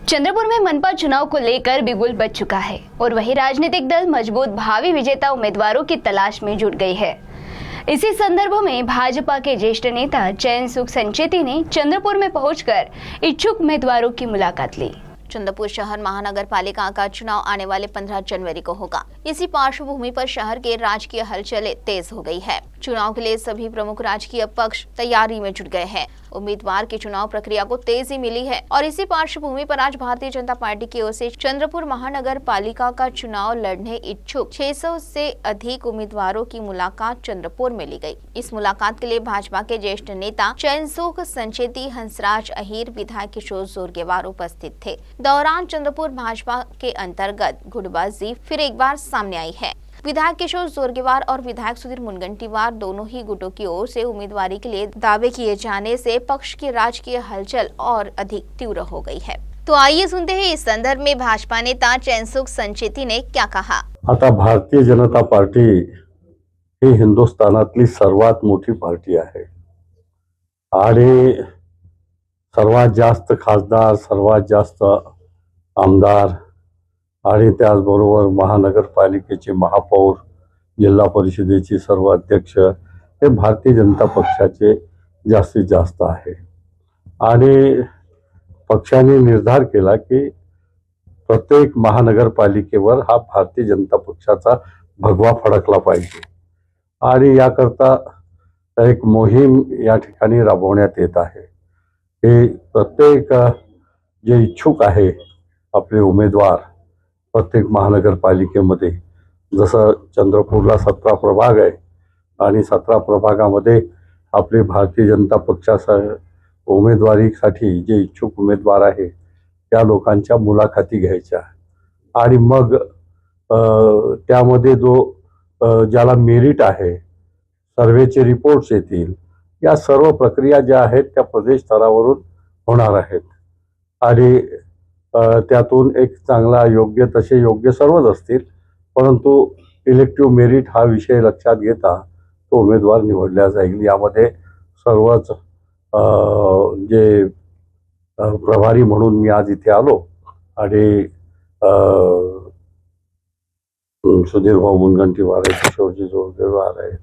चंद्रपुर में मनपा चुनाव को लेकर बिगुल बज चुका है और वहीं राजनीतिक दल मजबूत भावी विजेता उम्मीदवारों की तलाश में जुट गई है। इसी संदर्भ में भाजपा के ज्येष्ठ नेता चैन सुख संचेती ने चंद्रपुर में पहुंचकर इच्छुक उम्मीदवारों की मुलाकात ली। चंद्रपुर शहर महानगर पालिका का चुनाव आने वाले 15 जनवरी को होगा। इसी पार्श्वभूमि पर शहर के राजकीय हलचलें तेज हो गई है। चुनाव के लिए सभी प्रमुख राजकीय पक्ष तैयारी में जुट गए हैं। उम्मीदवार की चुनाव प्रक्रिया को तेजी मिली है और इसी पार्श्वभूमि पर आज भारतीय जनता पार्टी की ओर से चंद्रपुर महानगर पालिका का चुनाव लड़ने इच्छुक 600 से अधिक उम्मीदवारों की मुलाकात चंद्रपुर में ली गई। इस मुलाकात के लिए भाजपा के ज्येष्ठ नेता चैनसुख संचेती, हंसराज अहीर, विधायक किशोर जोरगेवार उपस्थित थे। दौरान चंद्रपुर भाजपा के अंतर्गत गुटबाजी फिर एक बार सामने आई है। विधायक किशोर जोरगेवार और विधायक सुधीर मुनगंटीवार दोनों ही गुटों की ओर से उम्मीदवारी के लिए दावे किए जाने से पक्ष की राजकीय हलचल और अधिक तीव्र हो गई है। तो आइए सुनते हैं इस संदर्भ में भाजपा नेता चैनसुख संचेती ने क्या कहा। आता भारतीय जनता पार्टी ही हिंदुस्थानातली सर्वात मोठी पार्टी आहे आणि सर्वात जास्त खासदार, सर्वात जास्त आमदार आणि त्याचबरोबर महानगरपालिकेचे महापौर, जिल्हा परिषदेचे सर्व अध्यक्ष हे भारतीय जनता पक्षाचे जास्तीत जास्त आहे आणि पक्षाने निर्धार केला की प्रत्येक महानगरपालिकेवर हा भारतीय जनता पक्षाचा भगवा फडकला पाहिजे आणि याकरता एक मोहीम या ठिकाणी राबवण्यात येत आहे। हे प्रत्येक जे इच्छुक आहे आपले उमेदवार प्रत्येक महानगरपालिकेमध्ये, जसं चंद्रपूरला 17 प्रभाग आहे आणि 17 प्रभागामध्ये आपले भारतीय जनता पक्षाचा उमेदवारीसाठी जे इच्छुक उमेदवार आहे त्या लोकांच्या मुलाखती घ्यायच्या आणि मग त्यामध्ये जो ज्याला मेरिट आहे, सर्वेचे रिपोर्ट्स येतील। या सर्व प्रक्रिया ज्या आहेत त्या प्रदेश स्तरावरून होणार आहेत आणि त्यातून एक चांगला योग्य सर्वच असतील, परंतु इलेक्टिव्ह मेरिट हा विषय लक्षात घेता तो उमेदवार निवडला जाईल। यामध्ये सर्वच जे प्रभारी म्हणून मी आज इथे आलो आणि सुधीर भाऊ मुनगंटीवार आहेत, किशोरजी जोरगेवार आहेत,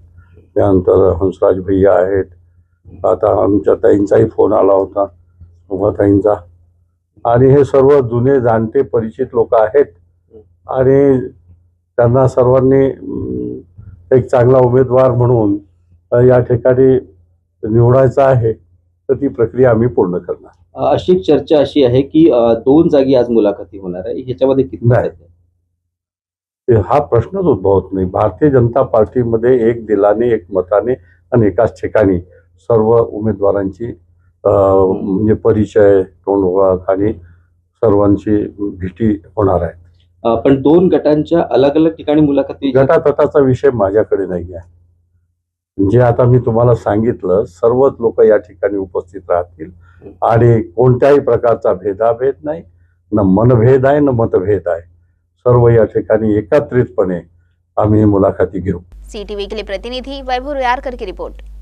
त्यानंतर हंसराज भैया आहेत, आता आमच्या ताईंचाही फोन आला होता, उमाताईंचा, आणि हे सर्व जुने जाणते परिचित लोक आहेत आणि त्यांना सर्वांनी एक चांगला उमेदवार म्हणून या ठिकाणी निवडायचा आहे, तर ती प्रक्रिया आम्ही पूर्ण करणार। अशी चर्चा अशी आहे की 2 जागी आज मुलाखती होणार आहे, ह्याच्यामध्ये किती नाही, हा प्रश्नच उद्भवत नाही। भारतीय जनता पार्टीमध्ये एक दिलाने, एक मताने आणि एकाच ठिकाणी सर्व उमेदवारांची म्हणजे परिचय, तोंड ओळख आणि सर्वांची भेटी होणार आहे। पण 2 गटांच्या अलग अलग ठिकाणी मुलाखती, गटातटाचा विषय माझ्याकडे नाही आहे। जे आता मी तुम्हाला सांगितलं, सर्वच लोक या ठिकाणी उपस्थित राहतील आणि कोणत्याही प्रकारचा भेदाभेद नाही, न मनभेद आहे न मतभेद आहे। सर्व या ठिकाणी एकत्रितपणे आम्ही मुलाखती घेऊ। CTV के लिए प्रतिनिधि वैभव रुयारकर की रिपोर्ट।